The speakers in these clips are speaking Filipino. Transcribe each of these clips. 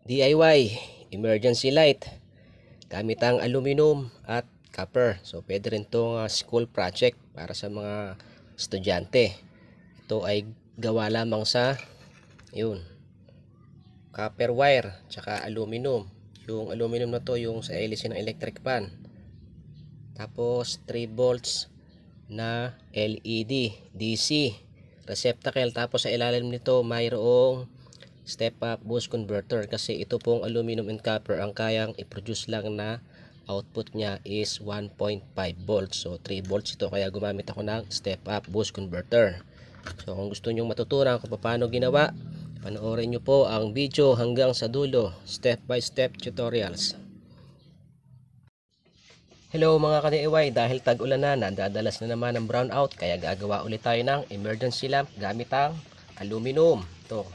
DIY emergency light gamit ang aluminum at copper. So pwede rin itong school project para sa mga estudyante. Ito ay gawa lamang sa copper wire tsaka aluminum. Yung aluminum na to yung sa hélice ng electric fan. Tapos 3 volts na LED DC receptacle. Tapos sa ilalim nito mayroong step up boost converter, kasi ito pong aluminum and copper ang kayang i-produce lang na output niya is 1.5 volts. So 3 volts ito, kaya gumamit ako ng step up boost converter. So kung gusto nyo matutunan kung paano ginawa, panoorin nyo po ang video hanggang sa dulo, step by step tutorials. Hello mga ka-DIY, dahil tag-ulan na, nadadalas na naman ang brownout, kaya gagawa ulit tayo ng emergency lamp gamit ang aluminum. Ito.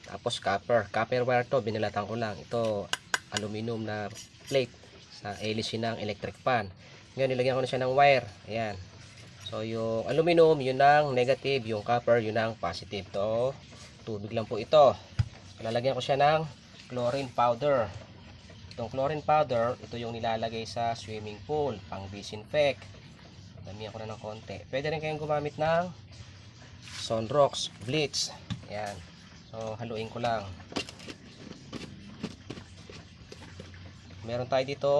Tapos copper wire to, binalatan ko lang. Ito aluminum na plate sa hélice ng electric fan. Ngayon nilagyan ko na siya ng wire. Ayan. So yung aluminum yun ang negative, yung copper yun ang positive. To tubig lang po ito. So, lalagyan ko siya ng chlorine powder. Itong chlorine powder, ito yung nilalagay sa swimming pool pang disinfect. Damihan ko na ng konti. Pwede rin kayong gumamit ng Sunrox bleach. Ayan. So haluin ko lang. Meron tayo dito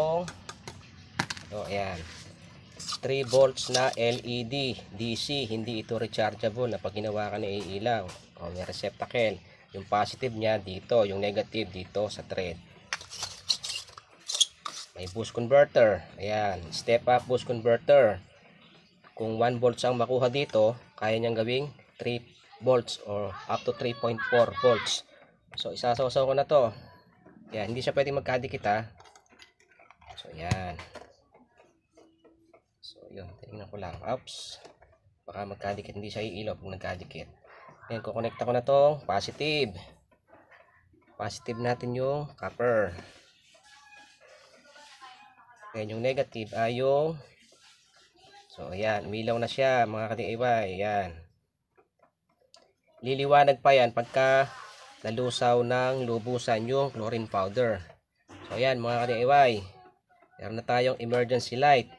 ayan, 3 volts na LED DC, hindi ito rechargeable na pag ginawa ka na iilaw. May receptacle, yung positive nya dito, yung negative dito sa thread. May boost converter, ayan, step up boost converter. Kung 1 volts ang makuha dito, kaya niyang gawing 3 volts or up to 3.4 volts. So isasaw-saw ko na to. Yan, hindi siya pwedeng magkadikit ha. So yan. So yun, tingnan ko lang. Oops. Baka magkadikit, hindi siya iilaw kung nagkadikit. Yan, kukonekta ko na tong positive. Positive natin yung copper. Yan, yung negative ay yung, so yan, umilaw na siya mga ka-DIY. Yan. Liliwanag pa yan pagka nalusaw ng lubusan yung chlorine powder. So ayan mga ka-DIY, meron na tayong emergency light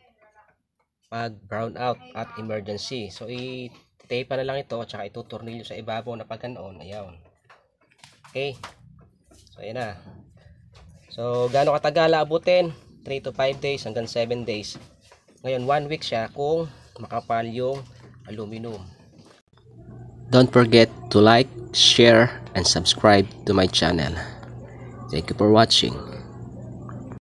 pag brown out at emergency. So i-tape na lang ito at saka itutornilyo sa ibabaw na pagkanoon. Ayan. Okay. So ayan na. So gaano katagal abutin? 3 to 5 days hanggang 7 days. Ngayon 1 week siya kung makapal yung aluminum. Don't forget to like, share, and subscribe to my channel. Thank you for watching.